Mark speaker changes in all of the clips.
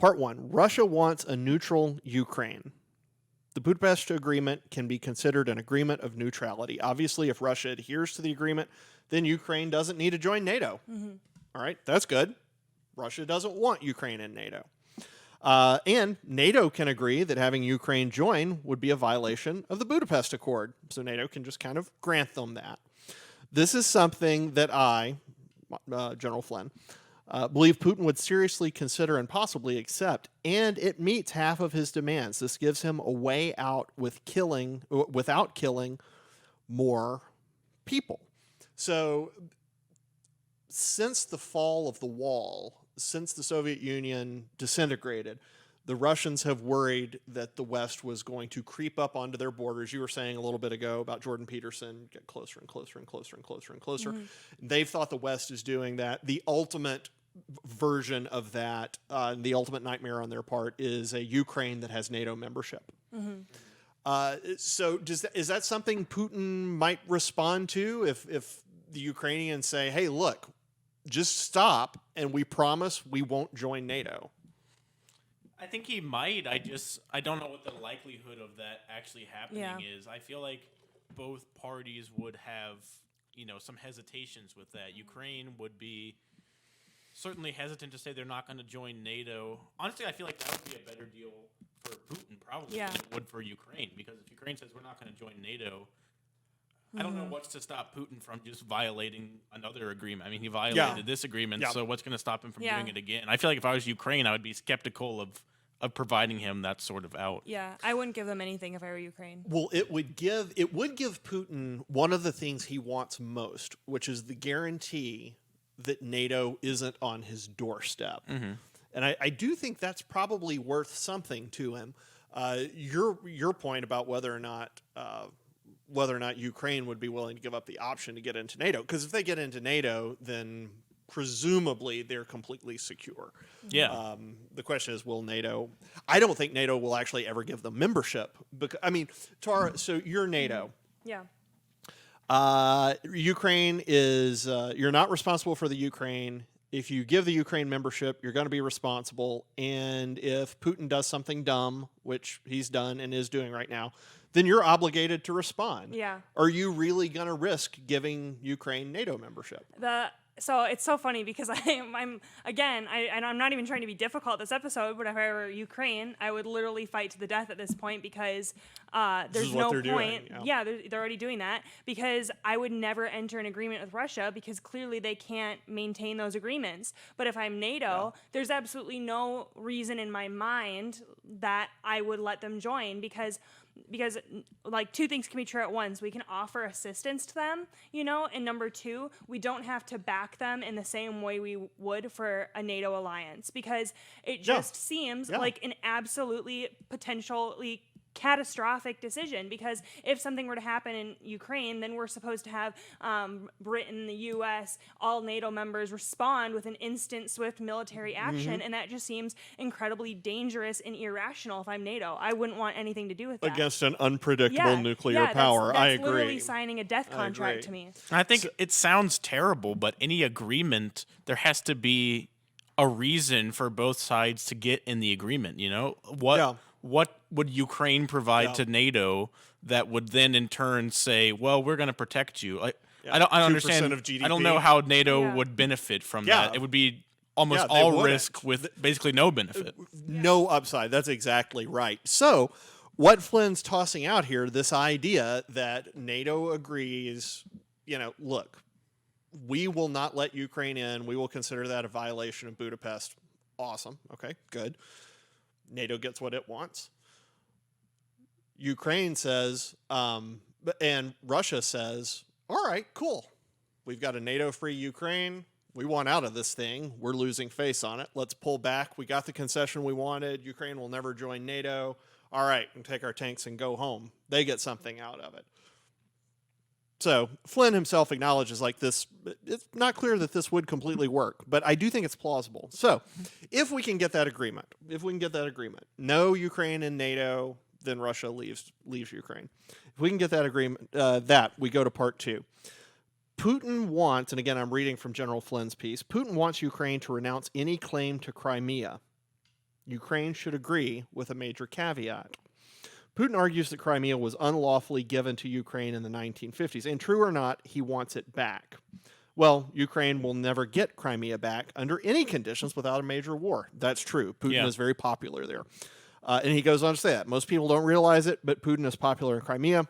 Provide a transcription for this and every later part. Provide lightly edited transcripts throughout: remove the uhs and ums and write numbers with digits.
Speaker 1: Part 1. Russia wants a neutral Ukraine. The Budapest Agreement can be considered an agreement of neutrality. Obviously, if Russia adheres to the agreement, then Ukraine doesn't need to join NATO.
Speaker 2: Mm-hmm.
Speaker 1: All right, that's good. Russia doesn't want Ukraine in NATO. And NATO can agree that having Ukraine join would be a violation of the Budapest Accord. So NATO can just kind of grant them that. This is something that I, General Flynn, believe Putin would seriously consider and possibly accept, and it meets half of his demands. This gives him a way out without killing more people. So since the fall of the wall, since the Soviet Union disintegrated, the Russians have worried that the West was going to creep up onto their borders. You were saying a little bit ago about Jordan Peterson, get closer and closer and closer and closer and closer. Mm-hmm. They've thought the West is doing that. The ultimate version of that, the ultimate nightmare on their part, is a Ukraine that has NATO membership. Mm-hmm. So is that something Putin might respond to if the Ukrainians say, hey, look, just stop, and we promise we won't join NATO?
Speaker 3: I think he might. I don't know what the likelihood of that actually happening is. I feel like both parties would have, some hesitations with that. Ukraine would be certainly hesitant to say they're not going to join NATO. Honestly, I feel like that would be a better deal for Putin probably than it would for Ukraine, because if Ukraine says we're not going to join NATO, I don't know what's to stop Putin from just violating another agreement. I mean, he violated this agreement, so what's going to stop him from doing it again? I feel like if I was Ukraine, I would be skeptical of providing him that sort of out.
Speaker 2: Yeah, I wouldn't give them anything if I were Ukraine.
Speaker 1: Well, it would give Putin one of the things he wants most, which is the guarantee that NATO isn't on his doorstep. Mm-hmm. And I do think that's probably worth something to him. Your point about whether or not Ukraine would be willing to give up the option to get into NATO, because if they get into NATO, then presumably they're completely secure.
Speaker 3: Yeah.
Speaker 1: The question is, will NATO? I don't think NATO will actually ever give them membership. Because, I mean, Tara, so you're NATO.
Speaker 2: Yeah.
Speaker 1: Ukraine is, you're not responsible for the Ukraine. If you give the Ukraine membership, you're going to be responsible. And if Putin does something dumb, which he's done and is doing right now, then you're obligated to respond.
Speaker 2: Yeah.
Speaker 1: Are you really going to risk giving Ukraine NATO membership?
Speaker 2: So it's so funny because I'm not even trying to be difficult this episode, but if I were Ukraine, I would literally fight to the death at this point, because there's no point. Yeah, they're already doing that, because I would never enter an agreement with Russia because clearly they can't maintain those agreements. But if I'm NATO, there's absolutely no reason in my mind that I would let them join, because like two things can be true at once. We can offer assistance to them, and number two, we don't have to back them in the same way we would for a NATO alliance, because it just seems like an absolutely potentially catastrophic decision, because if something were to happen in Ukraine, then we're supposed to have Britain, the U.S., all NATO members respond with an instant, swift military action, and that just seems incredibly dangerous and irrational. If I'm NATO, I wouldn't want anything to do with that.
Speaker 1: Against an unpredictable nuclear power.
Speaker 2: That's
Speaker 1: I agree.
Speaker 2: Literally signing a death contract to me.
Speaker 3: I think it sounds terrible, but any agreement, there has to be a reason for both sides to get in the agreement. What would Ukraine provide to NATO that would then in turn say, well, we're going to protect you? I don't understand.
Speaker 1: Of GDP.
Speaker 3: I don't know how NATO would benefit from that. It would be almost all risk with basically no benefit.
Speaker 1: No upside. That's exactly right. So what Flynn's tossing out here, this idea that NATO agrees, look, we will not let Ukraine in. We will consider that a violation of Budapest. Awesome. Okay, good. NATO gets what it wants. Ukraine says, and Russia says, all right, cool. We've got a NATO-free Ukraine. We want out of this thing. We're losing face on it. Let's pull back. We got the concession we wanted. Ukraine will never join NATO. All right, and take our tanks and go home. They get something out of it. So Flynn himself acknowledges this. It's not clear that this would completely work, but I do think it's plausible. So if we can get that agreement, no Ukraine in NATO, then Russia leaves Ukraine. If we can get that agreement, we go to part two. Putin wants, and again I'm reading from General Flynn's piece, Putin wants Ukraine to renounce any claim to Crimea. Ukraine should agree with a major caveat. Putin argues that Crimea was unlawfully given to Ukraine in the 1950s, and true or not, he wants it back. Well, Ukraine will never get Crimea back under any conditions without a major war. That's true. Putin is very popular there. And he goes on to say that. Most people don't realize it, but Putin is popular in Crimea.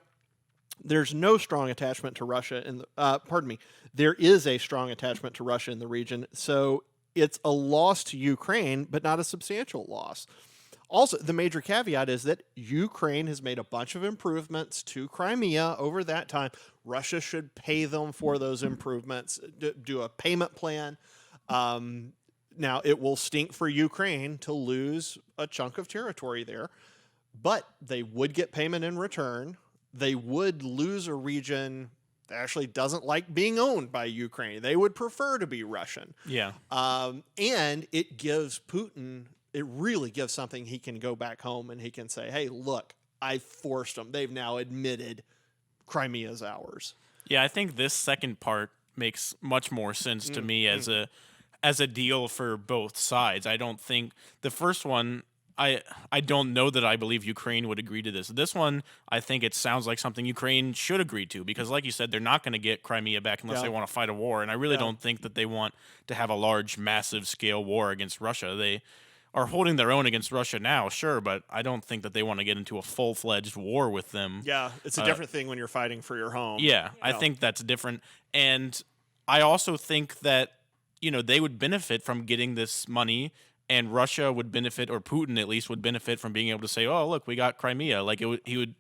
Speaker 1: There's no strong attachment to Russia in the, there is a strong attachment to Russia in the region, so it's a loss to Ukraine, but not a substantial loss. Also, the major caveat is that Ukraine has made a bunch of improvements to Crimea over that time. Russia should pay them for those improvements, do a payment plan. Now, it will stink for Ukraine to lose a chunk of territory there, but they would get payment in return. They would lose a region that actually doesn't like being owned by Ukraine. They would prefer to be Russian.
Speaker 3: Yeah.
Speaker 1: And it gives Putin, it really gives something he can go back home and he can say, hey, look, I forced them. They've now admitted Crimea's ours.
Speaker 3: Yeah, I think this second part makes much more sense to me as a deal for both sides. I don't think the first one, I don't know that I believe Ukraine would agree to this. This one, I think it sounds like something Ukraine should agree to because, like you said, they're not going to get Crimea back unless they want to fight a war. And I really don't think that they want to have a large, massive scale war against Russia. They are holding their own against Russia now, sure, but I don't think that they want to get into a full-fledged war with them.
Speaker 1: Yeah, it's a different thing when you're fighting for your home.
Speaker 3: Yeah, I think that's different. And I also think that, they would benefit from getting this money, and Russia would benefit, or Putin at least would benefit from being able to say, oh, look, we got Crimea. Like, he would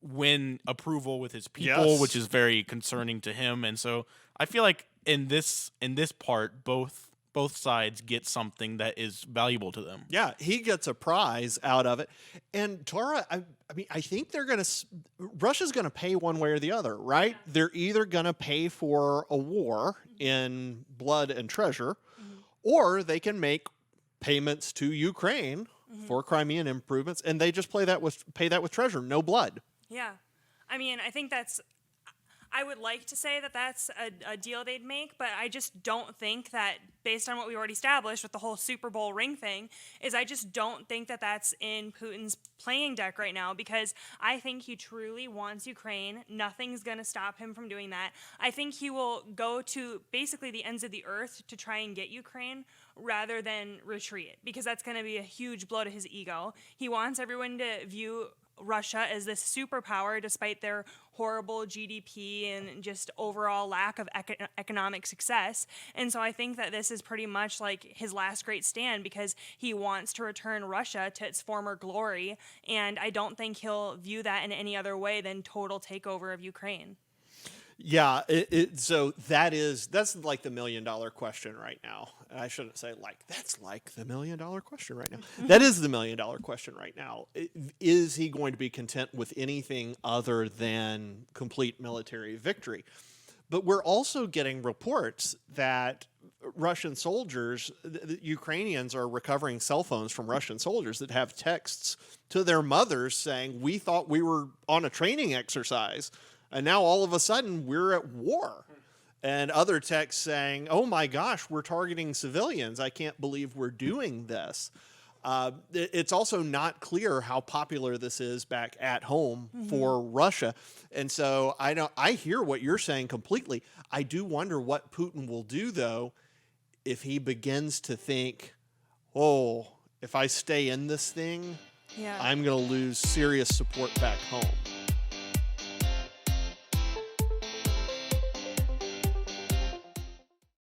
Speaker 3: win approval with his people, which is very concerning to him. And so I feel like in this part, both sides get something that is valuable to them.
Speaker 1: Yeah, he gets a prize out of it. And Tara, I think Russia's going to pay one way or the other, right? Yeah. They're either going to pay for a war in blood and treasure, or they can make payments to Ukraine for Crimean improvements, and they just pay that with treasure, no blood.
Speaker 2: Yeah. I think I would like to say that that's a deal they'd make, but I just don't think that, based on what we already established with the whole Super Bowl ring thing, I just don't think that that's in Putin's playing deck right now, because I think he truly wants Ukraine. Nothing's going to stop him from doing that. I think he will go to basically the ends of the earth to try and get Ukraine rather than retreat, because that's going to be a huge blow to his ego. He wants everyone to view Russia as this superpower despite their horrible GDP and just overall lack of economic success. And so I think that this is pretty much like his last great stand, because he wants to return Russia to its former glory, and I don't think he'll view that in any other way than total takeover of Ukraine.
Speaker 1: Yeah, so that's like the $1 million question right now. I shouldn't say that's like the $1 million question right now. That is the $1 million question right now. Is he going to be content with anything other than complete military victory? But we're also getting reports that Russian soldiers, the Ukrainians are recovering cell phones from Russian soldiers that have texts to their mothers saying, we thought we were on a training exercise, and now all of a sudden we're at war. And other texts saying, oh my gosh, we're targeting civilians. I can't believe we're doing this. It's also not clear how popular this is back at home for Russia. And so I hear what you're saying completely. I do wonder what Putin will do, though, if he begins to think, if I stay in this thing, I'm going to lose serious support back home.